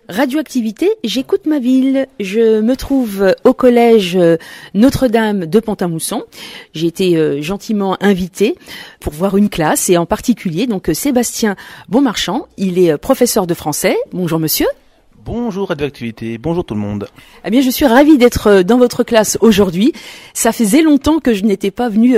Radioactivité, j'écoute ma ville. Je me trouve au collège Notre-Dame de Pont-à-Mousson. J'ai été gentiment invitée pour voir une classe et en particulier donc Sébastien Bonmarchand. Il est professeur de français. Bonjour monsieur. Bonjour Radioactivité, bonjour tout le monde. Eh bien, je suis ravie d'être dans votre classe aujourd'hui. Ça faisait longtemps que je n'étais pas venue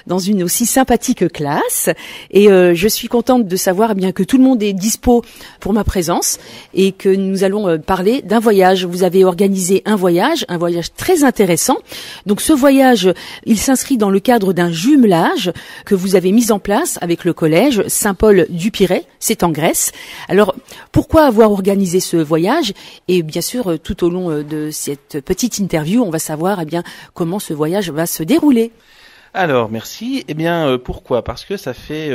dans une aussi sympathique classe et je suis contente de savoir bien que tout le monde est dispo pour ma présence et que nous allons parler d'un voyage. Vous avez organisé un voyage très intéressant. Donc ce voyage, il s'inscrit dans le cadre d'un jumelage que vous avez mis en place avec le collège Saint-Paul-du-Pirée, c'est en Grèce. Alors, pourquoi avoir organisé ce voyage ? Et bien sûr, tout au long de cette petite interview, on va savoir comment ce voyage va se dérouler. Alors, merci. Pourquoi ? Parce que ça fait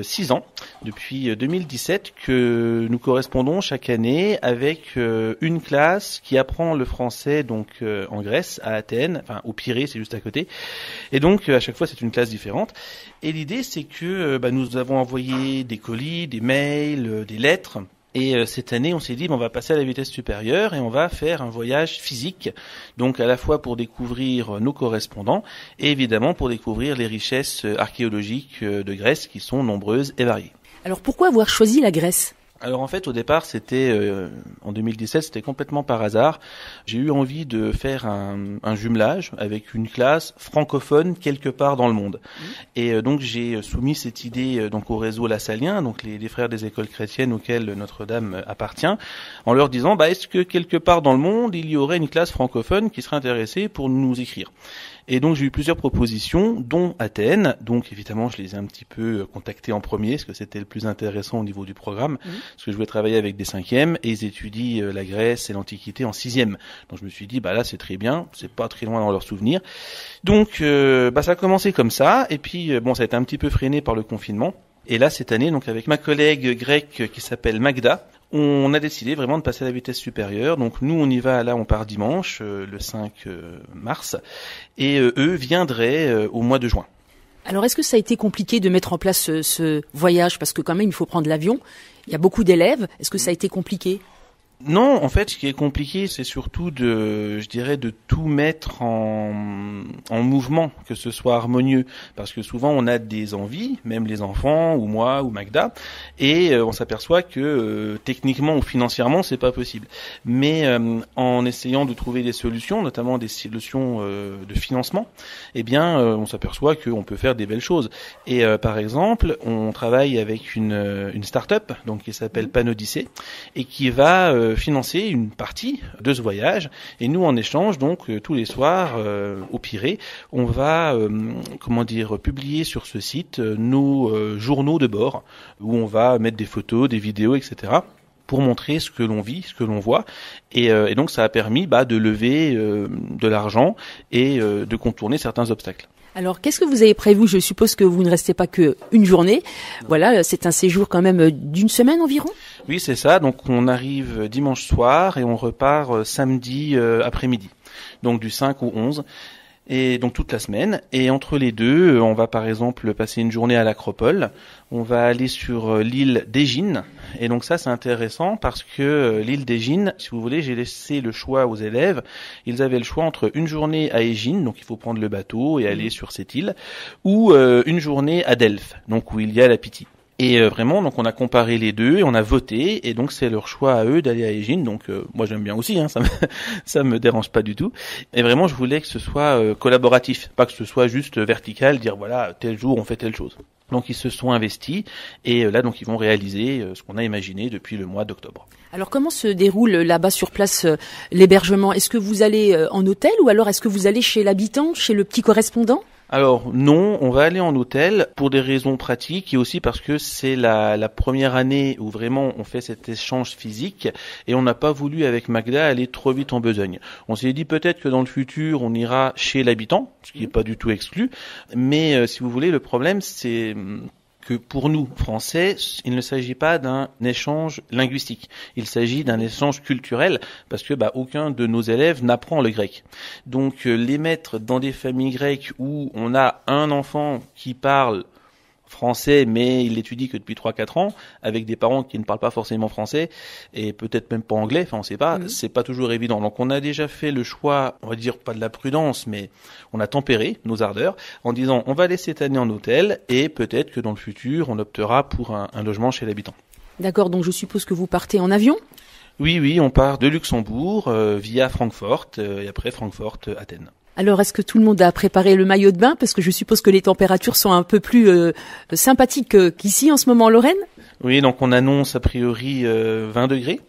6 ans, depuis 2017, que nous correspondons chaque année avec une classe qui apprend le français donc en Grèce, à Athènes, enfin au Pirée, c'est juste à côté. Et donc, à chaque fois, c'est une classe différente. Et l'idée, c'est que nous avons envoyé des colis, des mails, des lettres. Et cette année, on s'est dit, on va passer à la vitesse supérieure et on va faire un voyage physique, donc à la fois pour découvrir nos correspondants et évidemment pour découvrir les richesses archéologiques de Grèce qui sont nombreuses et variées. Alors pourquoi avoir choisi la Grèce ? Alors en fait, au départ, c'était en 2017, c'était complètement par hasard. J'ai eu envie de faire un jumelage avec une classe francophone quelque part dans le monde. Et donc j'ai soumis cette idée donc au réseau lassalien, donc les frères des écoles chrétiennes auxquels Notre-Dame appartient, en leur disant est-ce que quelque part dans le monde il y aurait une classe francophone qui serait intéressée pour nous écrire. Et donc j'ai eu plusieurs propositions, dont Athènes. Donc évidemment je les ai un petit peu contactés en premier, parce que c'était le plus intéressant au niveau du programme, parce que je voulais travailler avec des 5e, et ils étudient la Grèce et l'Antiquité en 6e. Donc je me suis dit là c'est très bien, c'est pas très loin dans leurs souvenirs. Donc ça a commencé comme ça, et puis ça a été un petit peu freiné par le confinement. Et là cette année, donc avec ma collègue grecque qui s'appelle Magda, on a décidé vraiment de passer à la vitesse supérieure. Donc nous on y va, là on part dimanche, le 5 mars, et eux viendraient au mois de juin. Alors est-ce que ça a été compliqué de mettre en place ce voyage ? Parce que quand même il faut prendre l'avion, il y a beaucoup d'élèves, est-ce que ça a été compliqué ? Non, en fait, ce qui est compliqué, c'est surtout de tout mettre en mouvement, que ce soit harmonieux, parce que souvent on a des envies, même les enfants ou moi ou Magda, et on s'aperçoit que techniquement ou financièrement c'est pas possible. Mais en essayant de trouver des solutions, notamment des solutions de financement, on s'aperçoit qu'on peut faire des belles choses. Et par exemple, on travaille avec une start-up donc qui s'appelle Panodyssée et qui va financer une partie de ce voyage, et nous en échange donc tous les soirs au Pirée on va publier sur ce site nos journaux de bord où on va mettre des photos, des vidéos, etc. pour montrer ce que l'on vit, ce que l'on voit, et donc ça a permis de lever de l'argent et de contourner certains obstacles. Alors, qu'est-ce que vous avez prévu ? Je suppose que vous ne restez pas qu'une journée. Voilà, c'est un séjour quand même d'une semaine environ ? Oui, c'est ça. Donc, on arrive dimanche soir et on repart samedi après-midi. Donc, du 5 au 11. Et donc toute la semaine. Et entre les deux, on va par exemple passer une journée à l'Acropole. On va aller sur l'île d'Égine. Et donc ça, c'est intéressant parce que l'île d'Égine, si vous voulez, j'ai laissé le choix aux élèves. Ils avaient le choix entre une journée à Égine, donc il faut prendre le bateau et aller sur cette île, ou une journée à Delphes, donc où il y a la Pythie. Et vraiment, donc on a comparé les deux, et on a voté, et donc c'est leur choix à eux d'aller à Égine. Donc moi j'aime bien aussi, ça me dérange pas du tout. Et vraiment, je voulais que ce soit collaboratif, pas que ce soit juste vertical, dire voilà tel jour on fait telle chose. Donc ils se sont investis, et là donc ils vont réaliser ce qu'on a imaginé depuis le mois d'octobre. Alors comment se déroule là-bas sur place l'hébergement ? Est-ce que vous allez en hôtel, ou alors est-ce que vous allez chez l'habitant, chez le petit correspondant ? Alors non, on va aller en hôtel pour des raisons pratiques et aussi parce que c'est la première année où vraiment on fait cet échange physique, et on n'a pas voulu avec Magda aller trop vite en besogne. On s'est dit peut-être que dans le futur on ira chez l'habitant, ce qui n'est pas du tout exclu, mais si vous voulez, le problème c'est que pour nous, Français, il ne s'agit pas d'un échange linguistique. Il s'agit d'un échange culturel, parce que aucun de nos élèves n'apprend le grec. Donc les mettre dans des familles grecques où on a un enfant qui parle français, mais il l'étudie que depuis 3-4 ans, avec des parents qui ne parlent pas forcément français, et peut-être même pas anglais, enfin on sait pas, c'est pas toujours évident. Donc on a déjà fait le choix, on va dire pas de la prudence, mais on a tempéré nos ardeurs, en disant on va laisser cette année en hôtel, et peut-être que dans le futur, on optera pour un logement chez l'habitant. D'accord, donc je suppose que vous partez en avion ? Oui, on part de Luxembourg via Francfort et après Francfort, Athènes. Alors, est-ce que tout le monde a préparé le maillot de bain ? Parce que je suppose que les températures sont un peu plus sympathiques qu'ici en ce moment en Lorraine. Oui, donc on annonce a priori 20 degrés.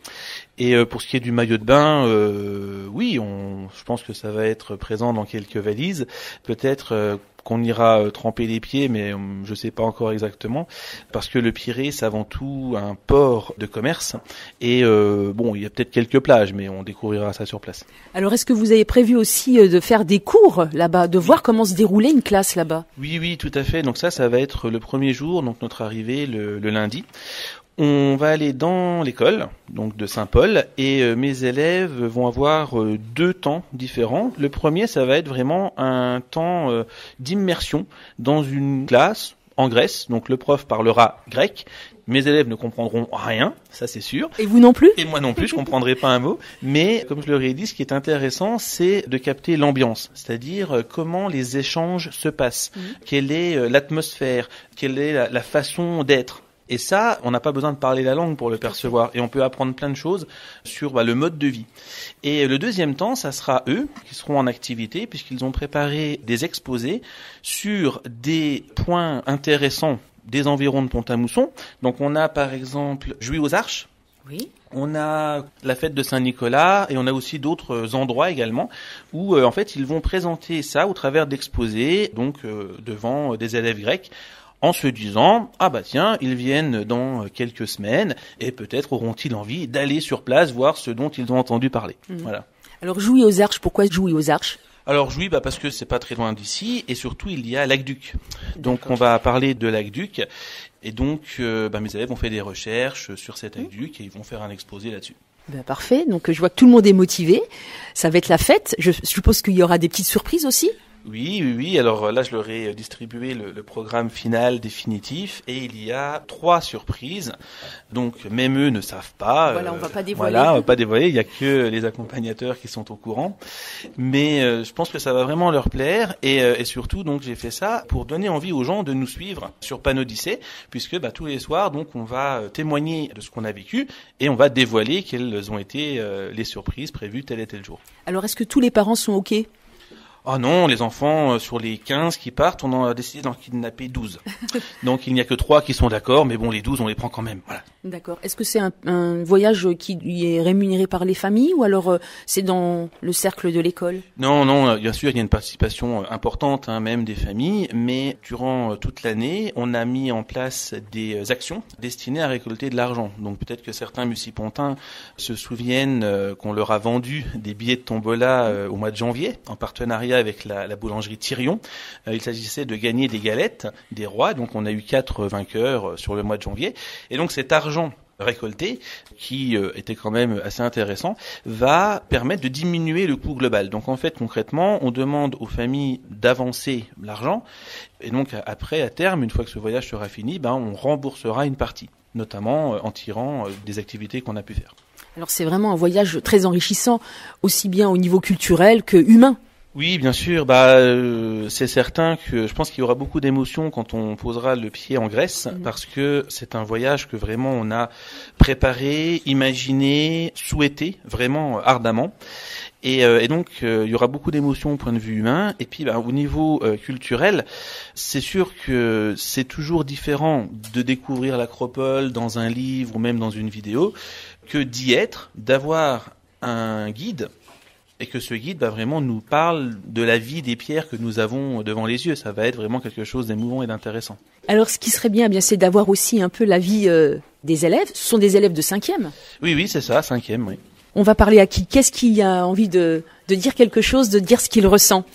Et pour ce qui est du maillot de bain, oui, je pense que ça va être présent dans quelques valises. Peut-être qu'on ira tremper les pieds, mais je sais pas encore exactement, parce que le Pirée, c'est avant tout un port de commerce. Et bon, il y a peut-être quelques plages, mais on découvrira ça sur place. Alors, est-ce que vous avez prévu aussi de faire des cours là-bas, de voir comment se déroulait une classe là-bas ? Oui, tout à fait. Donc ça va être le premier jour, donc notre arrivée le lundi. On va aller dans l'école, donc de Saint-Paul, et mes élèves vont avoir 2 temps différents. Le premier, ça va être vraiment un temps d'immersion dans une classe en Grèce. Donc le prof parlera grec. Mes élèves ne comprendront rien, ça c'est sûr. Et vous non plus ? Et moi non plus, je comprendrai pas un mot. Mais comme je leur ai dit, ce qui est intéressant, c'est de capter l'ambiance, c'est-à-dire comment les échanges se passent, quelle est l'atmosphère, quelle est la façon d'être. Et ça, on n'a pas besoin de parler la langue pour le percevoir. Et on peut apprendre plein de choses sur le mode de vie. Et le deuxième temps, ça sera eux qui seront en activité puisqu'ils ont préparé des exposés sur des points intéressants des environs de Pont-à-Mousson. Donc on a par exemple Jouy aux Arches. Oui. On a la fête de Saint-Nicolas et on a aussi d'autres endroits également où en fait ils vont présenter ça au travers d'exposés donc devant des élèves grecs. En se disant, ah bah tiens, ils viennent dans quelques semaines et peut-être auront-ils envie d'aller sur place voir ce dont ils ont entendu parler. Voilà. Alors Jouy aux Arches, pourquoi Jouy aux Arches ? Alors Jouy, parce que c'est pas très loin d'ici et surtout il y a l'Aqueduc. Donc on va parler de l'Aqueduc et donc mes élèves ont fait des recherches sur cet Aqueduc et ils vont faire un exposé là-dessus. Parfait, donc je vois que tout le monde est motivé, ça va être la fête, je suppose qu'il y aura des petites surprises aussi ? Oui. Alors là, je leur ai distribué le programme final définitif et il y a 3 surprises. Donc même eux ne savent pas. Voilà, on va pas dévoiler. Voilà, on va pas dévoiler. Il y a que les accompagnateurs qui sont au courant. Mais je pense que ça va vraiment leur plaire et surtout donc j'ai fait ça pour donner envie aux gens de nous suivre sur Panodyssée, puisque tous les soirs donc on va témoigner de ce qu'on a vécu et on va dévoiler quelles ont été les surprises prévues tel et tel jour. Alors est-ce que tous les parents sont OK ? Ah non, les enfants, sur les 15 qui partent, on a décidé d'en kidnapper 12. Donc il n'y a que 3 qui sont d'accord, mais bon, les 12, on les prend quand même. Voilà. D'accord. Est-ce que c'est un voyage qui est rémunéré par les familles ou alors c'est dans le cercle de l'école ? Non, bien sûr, il y a une participation importante, même des familles, mais durant toute l'année, on a mis en place des actions destinées à récolter de l'argent. Donc peut-être que certains mucipontins se souviennent qu'on leur a vendu des billets de tombola au mois de janvier, en partenariat avec la boulangerie Thirion. Il s'agissait de gagner des galettes des rois, donc on a eu 4 vainqueurs sur le mois de janvier. Et donc cet argent récolté, qui était quand même assez intéressant, va permettre de diminuer le coût global. Donc en fait, concrètement, on demande aux familles d'avancer l'argent, et donc après, à terme, une fois que ce voyage sera fini, on remboursera une partie, notamment en tirant des activités qu'on a pu faire. Alors c'est vraiment un voyage très enrichissant, aussi bien au niveau culturel que humain. Oui, bien sûr. C'est certain que je pense qu'il y aura beaucoup d'émotions quand on posera le pied en Grèce, parce que c'est un voyage que vraiment on a préparé, imaginé, souhaité vraiment ardemment. Et donc il y aura beaucoup d'émotions au point de vue humain. Et puis au niveau culturel, c'est sûr que c'est toujours différent de découvrir l'Acropole dans un livre ou même dans une vidéo que d'y être, d'avoir un guide. Et que ce guide vraiment nous parle de la vie des pierres que nous avons devant les yeux. Ça va être vraiment quelque chose d'émouvant et d'intéressant. Alors ce qui serait bien, c'est d'avoir aussi un peu la vie des élèves. Ce sont des élèves de 5e. Oui, c'est ça, 5e, oui. On va parler à qui ? Qu'est-ce qui a envie de dire quelque chose, de dire ce qu'il ressent ?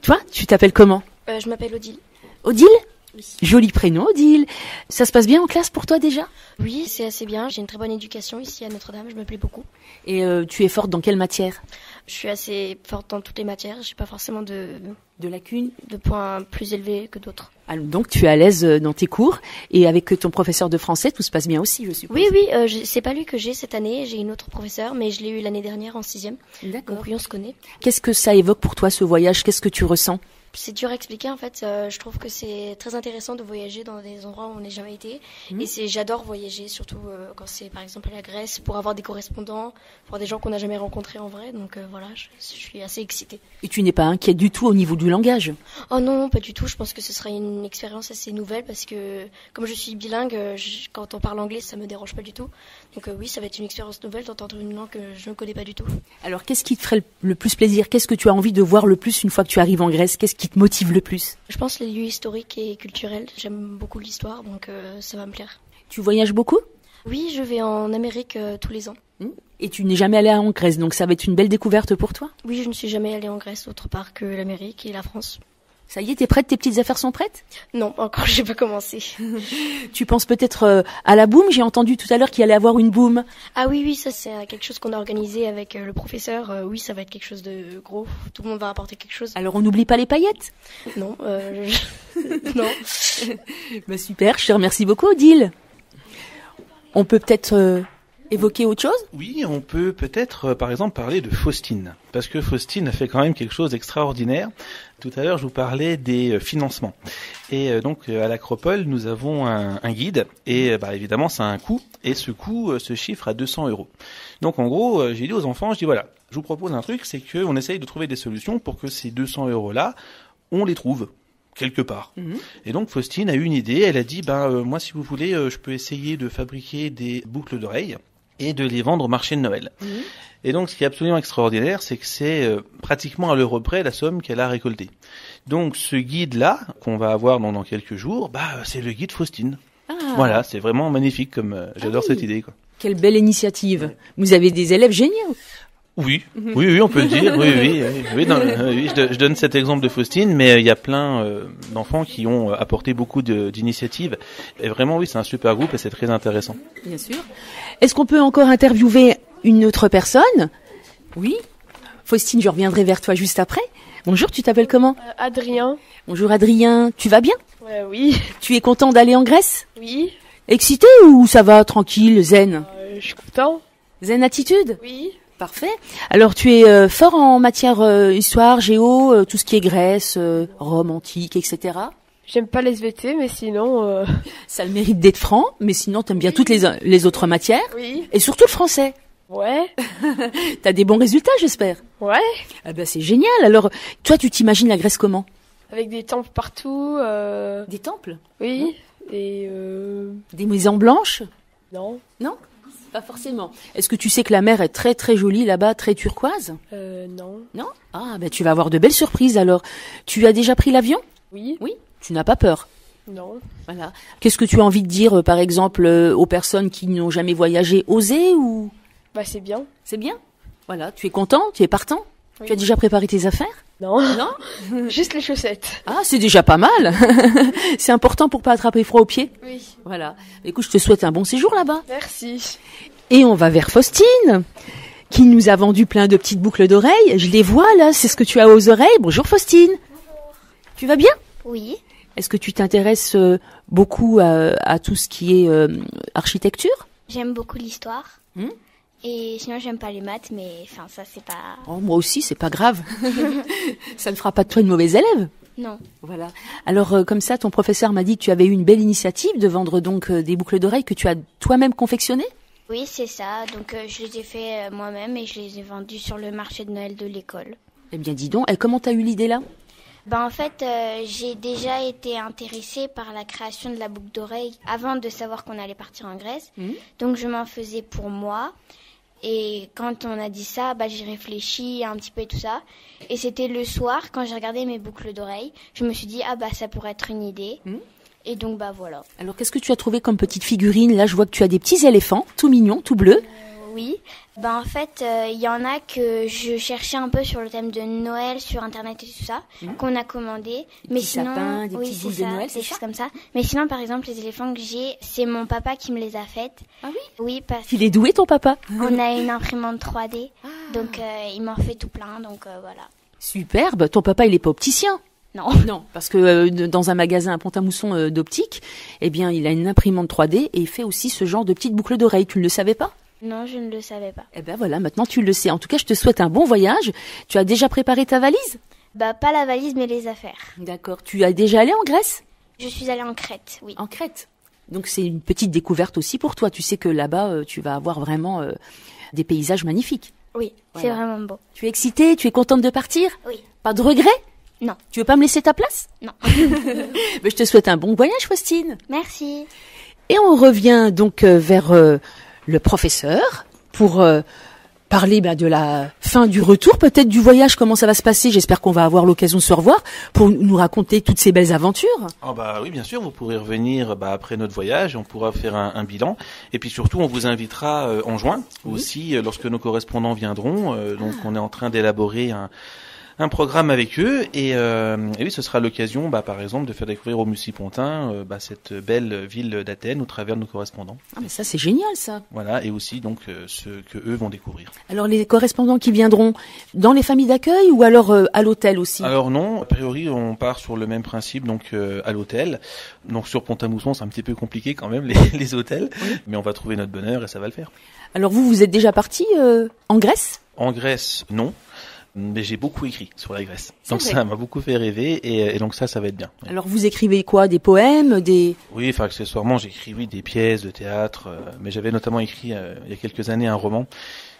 Toi, tu t'appelles comment ? Je m'appelle Odile. Odile ? Oui. Joli prénom, Odile. Ça se passe bien en classe pour toi déjà? Oui, c'est assez bien. J'ai une très bonne éducation ici à Notre-Dame. Je me plais beaucoup. Et tu es forte dans quelle matière? Je suis assez forte dans toutes les matières. J'ai pas forcément de lacunes, de points plus élevés que d'autres. Alors, donc tu es à l'aise dans tes cours et avec ton professeur de français, tout se passe bien aussi, je suppose. Oui, c'est pas lui que j'ai cette année. J'ai une autre professeure, mais je l'ai eu l'année dernière en 6e. D'accord. Donc oui, on se connaît. Qu'est-ce que ça évoque pour toi ce voyage? Qu'est-ce que tu ressens? C'est dur à expliquer en fait. Je trouve que c'est très intéressant de voyager dans des endroits où on n'est jamais été. Et j'adore voyager, surtout quand c'est par exemple la Grèce, pour avoir des correspondants, pour des gens qu'on n'a jamais rencontrés en vrai. Donc voilà, je suis assez excitée. Et tu n'es pas inquiète du tout au niveau du langage? Oh non, pas du tout. Je pense que ce sera une expérience assez nouvelle parce que comme je suis bilingue, quand on parle anglais, ça me dérange pas du tout. Donc oui, ça va être une expérience nouvelle d'entendre une langue que je ne connais pas du tout. Alors qu'est-ce qui te ferait le plus plaisir? Qu'est-ce que tu as envie de voir le plus une fois que tu arrives en Grèce? Qu'est-ce qui te motive le plus? Je pense les lieux historiques et culturels. J'aime beaucoup l'histoire, donc ça va me plaire. Tu voyages beaucoup? Oui, je vais en Amérique tous les ans. Et tu n'es jamais allé en Grèce, donc ça va être une belle découverte pour toi? Oui, je ne suis jamais allée en Grèce autre part que l'Amérique et la France. Ça y est, t'es prête? Tes petites affaires sont prêtes? Non, encore, j'ai pas commencé. Tu penses peut-être à la boum? J'ai entendu tout à l'heure qu'il allait avoir une boum. Ah oui, ça c'est quelque chose qu'on a organisé avec le professeur. Oui, ça va être quelque chose de gros. Tout le monde va apporter quelque chose. Alors on n'oublie pas les paillettes? Non, non. Bah super, je te remercie beaucoup, Odile. On peut peut-être évoquer autre chose? Oui, on peut peut-être, par exemple, parler de Faustine. Parce que Faustine a fait quand même quelque chose d'extraordinaire. Tout à l'heure, je vous parlais des financements. Et donc, à l'Acropole, nous avons un guide. Et évidemment, ça a un coût. Et ce coût se chiffre à 200 €. Donc, en gros, j'ai dit aux enfants, je dis voilà, je vous propose un truc, c'est qu'on essaye de trouver des solutions pour que ces 200 € là, on les trouve quelque part. Et donc Faustine a eu une idée, elle a dit moi si vous voulez je peux essayer de fabriquer des boucles d'oreilles et de les vendre au marché de Noël. Et donc ce qui est absolument extraordinaire, c'est que c'est pratiquement à l'euro près la somme qu'elle a récoltée. Donc ce guide-là, qu'on va avoir dans quelques jours, c'est le guide Faustine. Voilà, c'est vraiment magnifique comme j'adore cette idée, quoi. Quelle belle initiative. Vous avez des élèves géniaux. Oui, on peut le dire. Oui, je donne cet exemple de Faustine, mais il y a plein d'enfants qui ont apporté beaucoup d'initiatives. Et vraiment, oui, c'est un super groupe et c'est très intéressant. Bien sûr. Est-ce qu'on peut encore interviewer une autre personne? Oui. Faustine, je reviendrai vers toi juste après. Bonjour, tu t'appelles comment? Adrien. Bonjour Adrien, tu vas bien? Oui. Tu es content d'aller en Grèce? Oui. Excité ou ça va, tranquille, zen? Je suis content. Zen attitude? Oui. Parfait. Alors tu es fort en matière histoire, géo, tout ce qui est Grèce, Rome antique, etc. J'aime pas les SVT, mais sinon... Ça a le mérite d'être franc, mais sinon t'aimes bien toutes les autres matières. Oui. Et surtout le français. Ouais. T'as des bons résultats, j'espère. Ouais. Ah ben c'est génial. Alors toi tu t'imagines la Grèce comment? Avec des temples partout. Des temples? Oui. Et des maisons blanches? Non. Non? Pas forcément. Est-ce que tu sais que la mer est très très jolie là-bas, très turquoise? Non. Non? Ah ben tu vas avoir de belles surprises alors. Tu as déjà pris l'avion? Oui. Oui. Tu n'as pas peur? Non. Voilà. Qu'est-ce que tu as envie de dire par exemple aux personnes qui n'ont jamais voyagé? Oser ou? C'est bien. C'est bien? Voilà. Tu es content? Tu es partant? Oui. Tu as déjà préparé tes affaires? Non. Non? Juste les chaussettes. Ah, c'est déjà pas mal. C'est important pour pas attraper froid aux pieds. Oui. Voilà. Écoute, je te souhaite un bon séjour là-bas. Merci. Et on va vers Faustine, qui nous a vendu plein de petites boucles d'oreilles. Je les vois là, c'est ce que tu as aux oreilles. Bonjour Faustine. Bonjour. Tu vas bien? Oui. Est-ce que tu t'intéresses beaucoup à tout ce qui est architecture? J'aime beaucoup l'histoire. Et sinon, j'aime pas les maths, mais enfin, ça, c'est pas... Oh, moi aussi, c'est pas grave. Ça ne fera pas de toi une mauvaise élève. Non. Voilà. Alors, comme ça, ton professeur m'a dit que tu avais eu une belle initiative de vendre donc des boucles d'oreilles que tu as toi-même confectionnées? Oui, c'est ça. Donc, je les ai fait moi-même et je les ai vendues sur le marché de Noël de l'école. Eh bien, dis donc, et comment t'as eu l'idée là? En fait, j'ai déjà été intéressée par la création de la boucle d'oreille avant de savoir qu'on allait partir en Grèce. Donc, je m'en faisais pour moi. Et quand on a dit ça, j'ai réfléchi un petit peu et tout ça. Et c'était le soir, quand j'ai regardé mes boucles d'oreilles, je me suis dit, ça pourrait être une idée. Et donc, voilà. Alors, qu'est-ce que tu as trouvé comme petite figurine? Là, je vois que tu as des petits éléphants, tout mignons, tout bleus. Oui. En fait, il y en a que je cherchais un peu sur le thème de Noël sur Internet et tout ça, qu'on a commandé. Des petits sapins, des petites boules de Noël, c'est des ça choses comme ça. Mais sinon, par exemple, les éléphants que j'ai, c'est mon papa qui me les a faites. Ah oui? Oui, parce Il est doué, ton papa? qu'on a une imprimante 3D, donc il m'en fait tout plein, donc voilà. Superbe. Ton papa, il est pas opticien? Non. Non, parce que dans un magasin à Pont-à-Mousson d'optique, eh bien, il a une imprimante 3D et il fait aussi ce genre de petites boucles d'oreilles. Tu ne le savais pas? Non, je ne le savais pas. Eh ben voilà, maintenant tu le sais. En tout cas, je te souhaite un bon voyage. Tu as déjà préparé ta valise? Pas la valise, mais les affaires. D'accord. Tu as déjà allé en Grèce? Je suis allée en Crète, oui. En Crète. Donc c'est une petite découverte aussi pour toi. Tu sais que là-bas, tu vas avoir vraiment des paysages magnifiques. Oui, Voilà. c'est vraiment beau. Tu es excitée? Tu es contente de partir? Oui. Pas de regret? Non. Tu veux pas me laisser ta place? Non. Mais je te souhaite un bon voyage, Faustine. Merci. Et on revient donc vers le professeur pour parler de la fin du retour, peut-être du voyage, comment ça va se passer. J'espère qu'on va avoir l'occasion de se revoir pour nous raconter toutes ces belles aventures. Oui, bien sûr, vous pourrez revenir après notre voyage, on pourra faire un bilan. Et puis surtout, on vous invitera en juin aussi, lorsque nos correspondants viendront. Donc on est en train d'élaborer un programme avec eux et oui, ce sera l'occasion par exemple de faire découvrir aux Musipontins cette belle ville d'Athènes au travers de nos correspondants. Ah mais ça c'est génial ça. Voilà, et aussi donc ce que eux vont découvrir. Alors les correspondants qui viendront dans les familles d'accueil ou alors à l'hôtel aussi? Alors non, a priori on part sur le même principe, donc à l'hôtel. Donc sur Pont-à-Mousson c'est un petit peu compliqué quand même les hôtels, mais on va trouver notre bonheur et ça va le faire. Alors vous êtes déjà parti en Grèce? En Grèce, non. Mais j'ai beaucoup écrit sur la Grèce. Donc vrai. ça m'a beaucoup fait rêver et donc ça va être bien. Ouais. Alors vous écrivez quoi? Des poèmes, des... Oui, accessoirement j'écris des pièces de théâtre, mais j'avais notamment écrit il y a quelques années un roman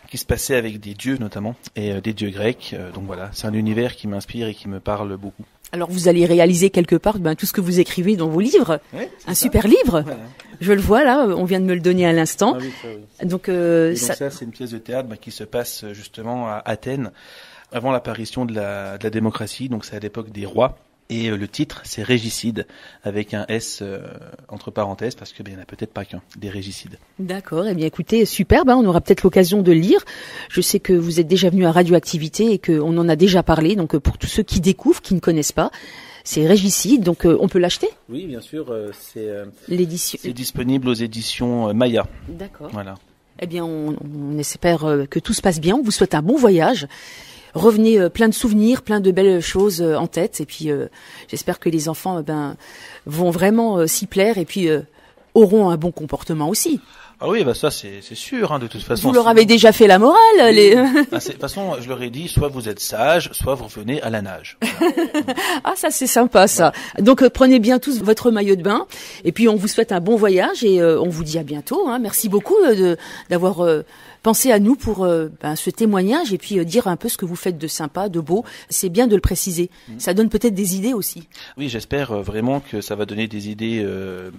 qui se passait avec des dieux notamment et des dieux grecs. Donc voilà, c'est un univers qui m'inspire et qui me parle beaucoup. Alors vous allez réaliser quelque part tout ce que vous écrivez dans vos livres. Oui, un super livre. Voilà. Je le vois là, on vient de me le donner à l'instant. Ah oui, ça, oui. Donc, Et donc ça c'est une pièce de théâtre qui se passe justement à Athènes avant l'apparition de la démocratie, donc c'est à l'époque des rois. Et le titre, c'est Régicide, avec un S entre parenthèses, parce que il n'y en a peut-être pas qu'un, des régicides. D'accord, eh bien écoutez, superbe, on aura peut-être l'occasion de le lire. Je sais que vous êtes déjà venu à Radioactivité et qu'on en a déjà parlé, donc pour tous ceux qui découvrent, qui ne connaissent pas, c'est Régicide, donc on peut l'acheter? Oui, bien sûr, L'édition. c'est disponible aux éditions Maya. D'accord. Voilà. Eh bien, on espère que tout se passe bien, on vous souhaite un bon voyage. Revenez plein de souvenirs, plein de belles choses en tête, et puis j'espère que les enfants vont vraiment s'y plaire et puis auront un bon comportement aussi. Ah oui, ça c'est sûr, de toute façon. Vous leur avez déjà fait la morale, les... De toute façon, je leur ai dit, soit vous êtes sages, soit vous revenez à la nage. Voilà. Ah, ça c'est sympa ça. Donc prenez bien tous votre maillot de bain, et puis on vous souhaite un bon voyage et on vous dit à bientôt. Merci beaucoup d'avoir pensé à nous pour ce témoignage et puis dire un peu ce que vous faites de sympa, de beau. C'est bien de le préciser. Ça donne peut-être des idées aussi. Oui, j'espère vraiment que ça va donner des idées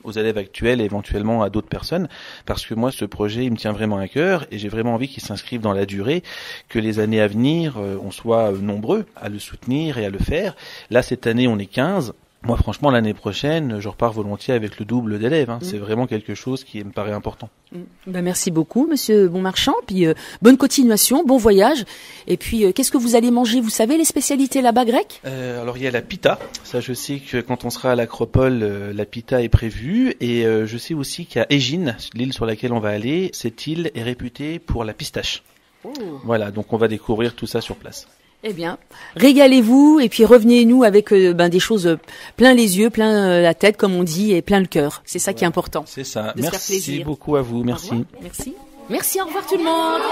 aux élèves actuels et éventuellement à d'autres personnes, parce que moi, ce projet, il me tient vraiment à cœur et j'ai vraiment envie qu'il s'inscrive dans la durée, que les années à venir, on soit nombreux à le soutenir et à le faire. Là, cette année, on est 15. Moi, franchement, l'année prochaine, je repars volontiers avec le double d'élèves. C'est vraiment quelque chose qui me paraît important. Merci beaucoup, Monsieur Bonmarchand. Puis bonne continuation, bon voyage. Et puis, qu'est-ce que vous allez manger? Vous savez les spécialités là-bas grecques? Alors, il y a la pita. Ça, je sais que quand on sera à l'Acropole, la pita est prévue. Et je sais aussi qu'à Égine, l'île sur laquelle on va aller, cette île est réputée pour la pistache. Oh. Voilà, donc on va découvrir tout ça sur place. Eh bien, régalez-vous et puis revenez-nous avec des choses plein les yeux, plein la tête, comme on dit, et plein le cœur. C'est ça qui est important. C'est ça. De se faire Merci plaisir. beaucoup à vous. Merci. Merci. Merci, au revoir tout le monde.